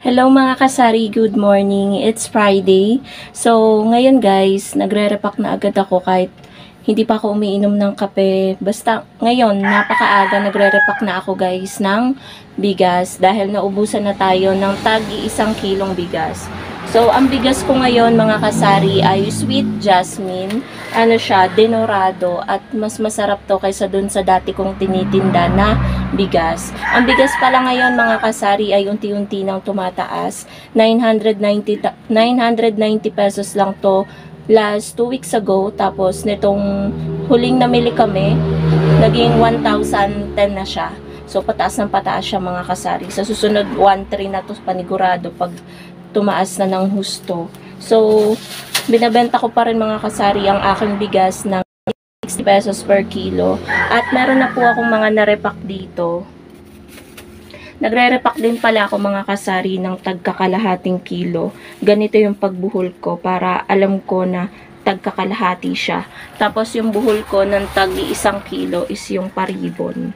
Hello mga kasari, good morning. It's Friday. So, ngayon guys, nagre-repack na agad ako kahit hindi pa ako umiinom ng kape. Basta ngayon, napakaaga nagre-repack na ako guys ng bigas dahil naubusan na tayo ng tagi 1 kilong bigas. So, ang bigas ko ngayon mga kasari ay sweet jasmine. Ano siya, denorado at mas masarap to kaysa dun sa dati kong tinitinda na bigas. Ang bigas pala ngayon mga kasari ay unti-unti nang tumataas. 990 pesos lang to last 2 weeks ago. Tapos nitong huling namili kami, naging 1,010 na siya. So pataas ng pataas siya mga kasari. Sa susunod 1,300 na to panigurado pag tumaas na ng husto. So binabenta ko pa rin mga kasari ang aking bigas ng 60 pesos per kilo. At meron na po akong mga narepack dito. Nagre-repack din pala ako mga kasari ng tagkakalahating kilo. Ganito yung pagbuhol ko para alam ko na tagkakalahati siya. Tapos yung buhol ko ng tagi 1 kilo is yung paribon.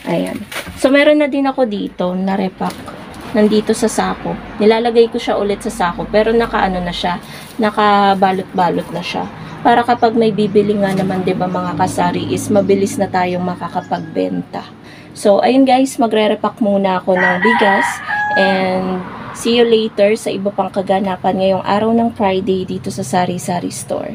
Ayan. So meron na din ako dito na repack. Nandito sa sako. Nilalagay ko siya ulit sa sako pero nakaano na siya, nakabalot-balot na siya. Para kapag may bibili nga naman 'di ba mga kasari is mabilis na tayong makakapagbenta. So ayun guys, magre-repack muna ako ng bigas and see you later sa iba pang kaganapan ngayong araw ng Friday dito sa Sari-Sari Store.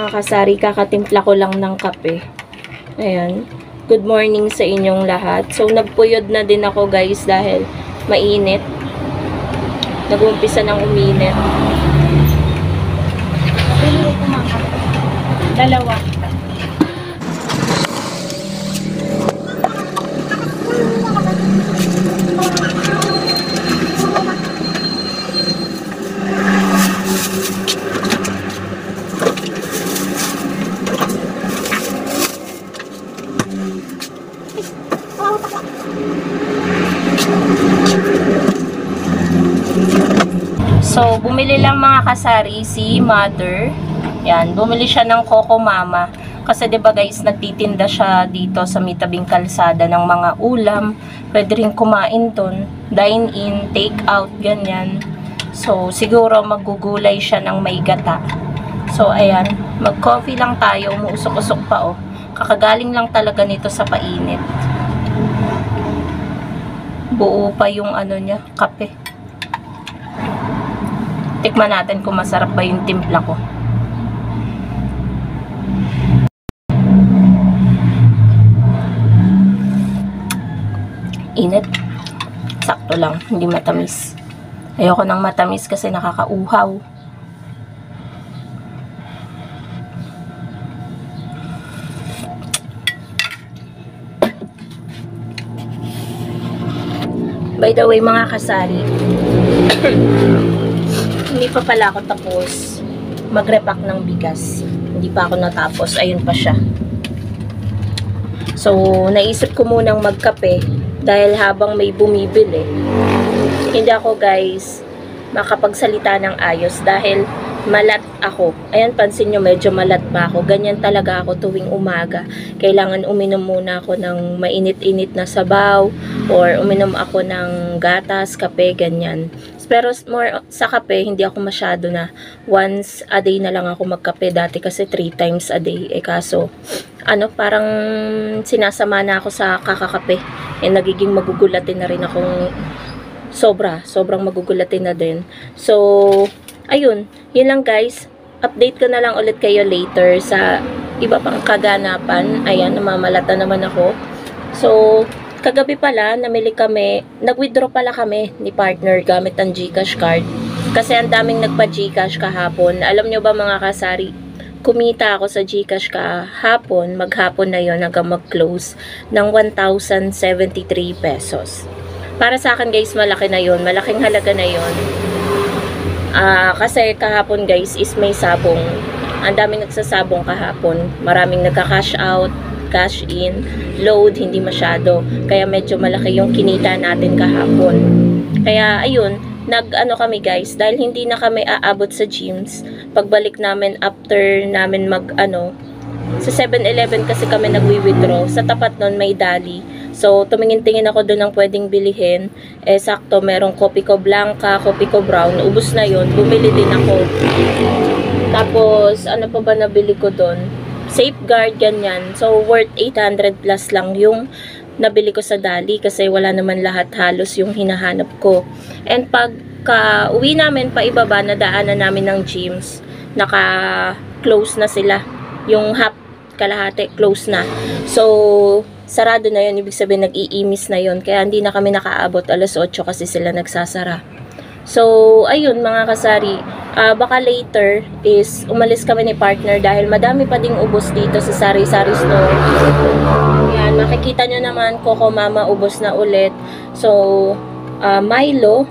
Kasari, kakatimpla ko lang ng kape. Ayan. Good morning sa inyong lahat. So, nagpuyod na din ako guys dahil mainit. Nag-uumpisa ng uminit. Dalawa. So, bumili lang mga kasari si Mother. Yan, bumili siya ng Coco Mama. Kasi 'di ba guys, nagtitinda siya dito sa may tabing kalsada ng mga ulam. Pwede rin kumain doon, dine in, take out, ganyan. So, siguro magugulay siya ng may gata. So, ayan, mag-coffee lang tayo, umuusok-usok pa oh. Kakagaling lang talaga nito sa painit. Buo pa yung ano niya, kape. Tikman natin kung masarap ba yung timpla ko. Init. Sakto lang, hindi matamis. Ayoko ng matamis kasi nakakauhaw. By the way mga kasari, hindi pa pala ako tapos mag-repack ng bigas. Hindi pa ako natapos. Ayun pa siya. So, naisip ko munang magkape dahil habang may bumibili. Hindi ako guys makapagsalita ng ayos dahil malat ako. Ayan, pansin nyo, medyo malat pa ako. Ganyan talaga ako tuwing umaga. Kailangan uminom muna ako ng mainit-init na sabaw or uminom ako ng gatas, kape, ganyan. Pero more sa kape, hindi ako masyado na. Once a day na lang ako magkape. Dati kasi 3 times a day. Kaso, parang sinasama na ako sa kakakape. Nagiging magugulatin na rin akong sobrang magugulatin na din. So, ayun. Yun lang guys. Update ko na lang ulit kayo later sa iba pang kaganapan. Ayan, namamalata naman ako. So, kagabi pala, nag-withdraw pala kami ni partner gamit ang GCash card. Kasi ang daming nagpa-GCash kahapon. Alam nyo ba mga kasari, kumita ako sa GCash kahapon, maghapon na yon hanggang mag-close ng 1,073 pesos. Para sa akin guys, malaki na yon, malaking halaga na yon. Kasi kahapon guys is may sabong. Ang daming nagsasabong kahapon. Maraming nagka-cash out, cash in, load, hindi masyado. Kaya medyo malaki yung kinita natin kahapon. Kaya ayun, kami guys, dahil hindi na kami aabot sa gyms. Pagbalik namin after namin sa 7-Eleven kasi kami nagwi-withdraw. Sa tapat nun may dali. So tumingin-tingin ako doon ng pwedeng bilihin. Sakto merong Kopiko Blanca, Kopiko Brown. Ubus na yon, bumili din ako. Tapos ano pa ba nabili ko doon? Safeguard, ganyan. So, worth 800 plus lang yung nabili ko sa Dali kasi wala naman lahat halos yung hinahanap ko. And pagka uwi namin pa ibaba, nadaanan namin ng gyms, naka-close na sila. Yung half, kalahati, close na. So, sarado na yun. Ibig sabihin, nag-iimis na yun. Kaya hindi na kami nakaabot. Alas 8 kasi sila nagsasara. So, ayun mga kasari, baka later is umalis kami ni partner dahil madami pa ding ubos dito sa sari-sari store. Yan, makikita nyo naman, Coco Mama ubos na ulit. So, Milo,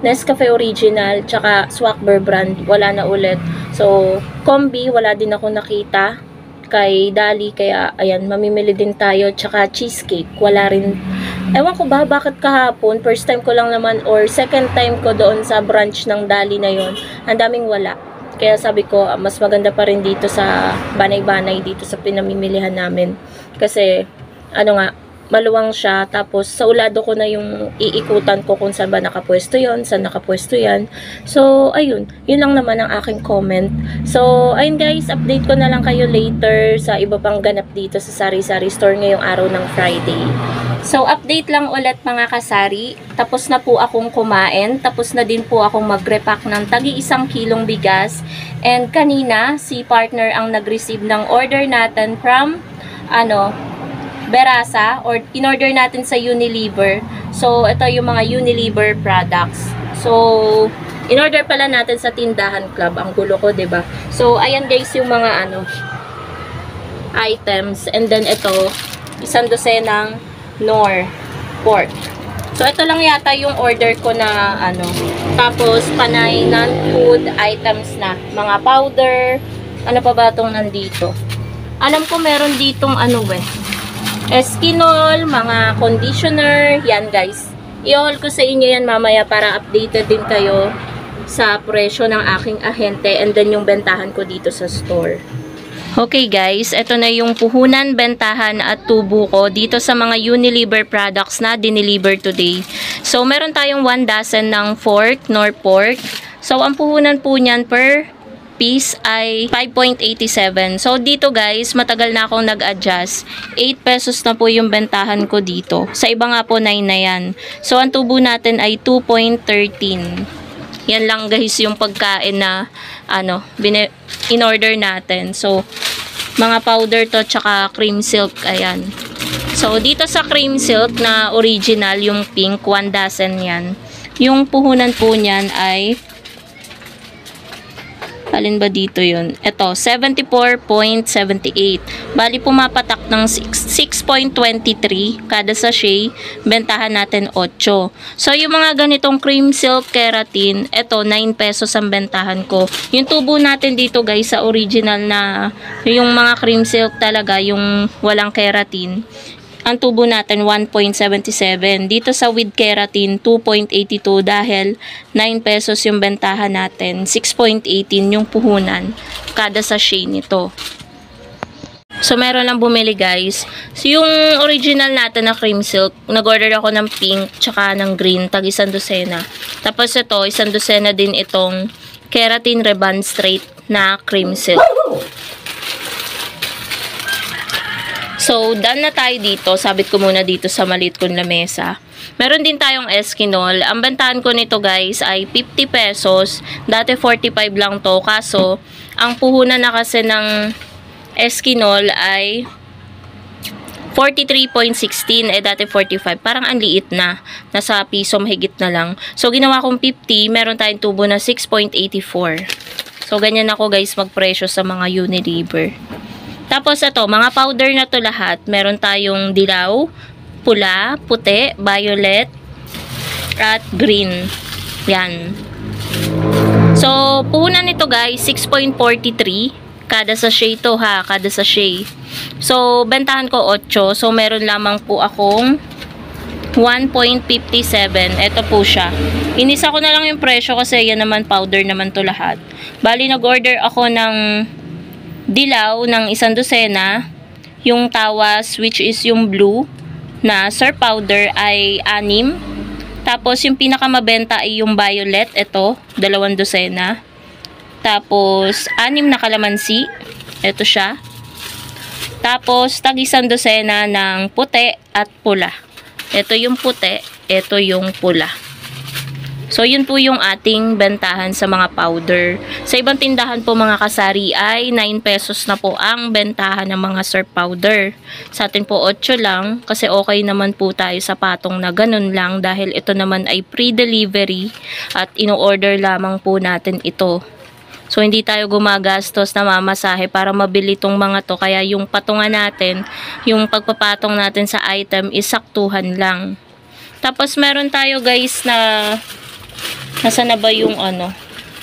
Nescafe Original, tsaka Swakber brand, wala na ulit. So, Combi, wala din ako nakita kay Dali, kaya ayan, mamimili din tayo. Tsaka cheesecake, wala rin. Ewan ko ba bakit kahapon, first time ko lang naman or second time ko doon sa branch ng Dali na yon, ang daming wala. Kaya sabi ko, mas maganda pa rin dito sa banay-banay, dito sa pinamimilihan namin. Kasi, maluwang siya. Tapos, sa ulado ko na yung iikutan ko kung saan ba nakapwesto yon, saan nakapwesto yan. So, ayun. Yun lang naman ang aking comment. So, ayun guys, update ko na lang kayo later sa iba pang ganap dito sa sari-sari store ngayong araw ng Friday. So, update lang ulit mga kasari. Tapos na po akong kumain. Tapos na din po akong mag-repack ng tagi 1 kilong bigas. And kanina, si partner ang nag-receive ng order natin from, Berasa, or in-order natin sa Unilever. So, ito yung mga Unilever products. So, in-order pala natin sa Tindahan Club. Ang gulo ko, 'di ba? So, ayan guys yung mga items. And then ito, 1 dosenang Knorr pork. So, ito lang yata yung order ko na Tapos, panay non-food items na. Mga powder. Ano pa ba itong nandito? Alam ko meron ditong Eskinol, mga conditioner, yan guys. I-haul ko sa inyo yan mamaya para updated din kayo sa presyo ng aking ahente and then yung bentahan ko dito sa store. Okay guys, ito na yung puhunan, bentahan at tubo ko dito sa mga Unilever products na dineliver today. So meron tayong 1 dozen ng Knorr pork. So ang puhunan po niyan per piece ay 5.87. So dito guys, matagal na akong nag-adjust. 8 pesos na po yung bentahan ko dito. Sa iba nga po 9 na yan. So ang tubo natin ay 2.13. Yan lang guys yung pagkain na in-order natin. So mga powder to tsaka cream silk, ayan. So dito sa cream silk na original, yung pink, 1 dozen yan. Yung puhunan po niyan ay alin ba dito yun? Ito, 74.78. Bali, pumapatak ng 6.23 kada sachet. Bentahan natin 8. So, yung mga ganitong cream silk keratin, ito, 9 pesos ang bentahan ko. Yung tubo natin dito, guys, sa original na, yung mga cream silk talaga, yung walang keratin, ang tubo natin 1.77. Dito sa with keratin 2.82 dahil 9 pesos yung bentahan natin. 6.18 yung puhunan kada sachet nito. So, meron lang bumili guys. So, yung original natin na cream silk, nag-order ako ng pink tsaka ng green, tag 1 dosena. Tapos ito, 1 dosena din itong keratin rebond straight na cream silk. So, done na tayo dito. Sabit ko muna dito sa maliit kong lamesa. Meron din tayong Eskinol. Ang bentahan ko nito guys ay 50 pesos. Dati 45 lang to. Kaso, ang puhunan na kasi ng Eskinol ay 43.16. Dati 45. Parang ang liit na. Nasa piso mahigit na lang. So, ginawa kong 50. Meron tayong tubo na 6.84. So, ganyan ako guys magpresyo sa mga Unilever. Tapos ito, mga powder na to lahat. Meron tayong dilaw, pula, puti, violet, at green. Yan. So, puhunan nito guys, 6.43. Kada sachet to ha, kada sachet. So, bentahan ko 8. So, meron lamang po akong 1.57. Ito po siya. Inisa ko na lang yung presyo kasi yan naman powder naman to lahat. Bali, nag-order ako ng dilaw ng 1 dosena, yung tawas which is yung blue na Sir powder ay 6. Tapos yung pinakamabenta ay yung violet, ito 2 dosena. Tapos 6 na kalamansi, ito siya. Tapos tag 1 dosena ng puti at pula. Ito yung puti, ito yung pula. So, yun po yung ating bentahan sa mga powder. Sa ibang tindahan po mga kasari ay 9 pesos na po ang bentahan ng mga Sir powder. Sa atin po 8 lang kasi okay naman po tayo sa patong na ganun lang dahil ito naman ay pre-delivery at ino-order lamang po natin ito. So, hindi tayo gumagastos na mamasahe para mabili itong mga to. Kaya yung patungan natin, yung pagpapatong natin sa item is saktuhan lang. Tapos, meron tayo guys na nasa na ba yung ano?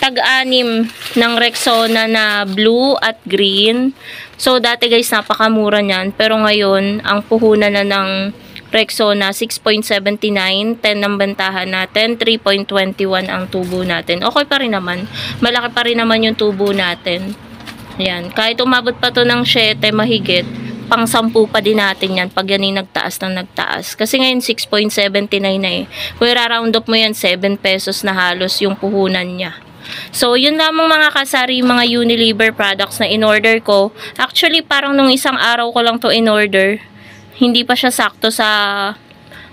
Tag-6 ng Rexona na blue at green. So, dati guys, napakamura niyan. Pero ngayon, ang puhunan na ng Rexona, 6.79. 10 ang bentahan natin. 3.21 ang tubo natin. Okay pa rin naman. Malaki pa rin naman yung tubo natin. Ayan. Kahit umabot pa to ng 7 mahigit, pang 10 pa din natin yan pag yan yung nagtaas ng nagtaas. Kasi ngayon 6.79 na eh. Kung i-round up mo yan, 7 pesos na halos yung puhunan niya. So, yun lamang mga kasari, mga Unilever products na in-order ko. Actually, parang nung isang araw ko lang to in-order. Hindi pa siya sakto sa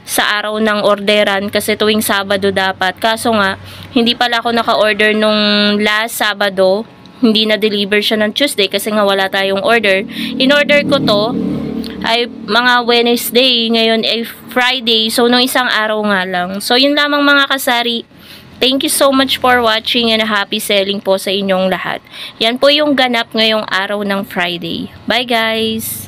araw ng orderan kasi tuwing Sabado dapat. Kaso nga, hindi pala ako naka-order nung last Sabado. Hindi na-deliver siya ng Tuesday kasi nga wala tayong order. In-order ko to ay mga Wednesday. Ngayon ay Friday. So, nung isang araw nga lang. So, yun lamang mga kasari. Thank you so much for watching and happy selling po sa inyong lahat. Yan po yung ganap ngayong araw ng Friday. Bye guys!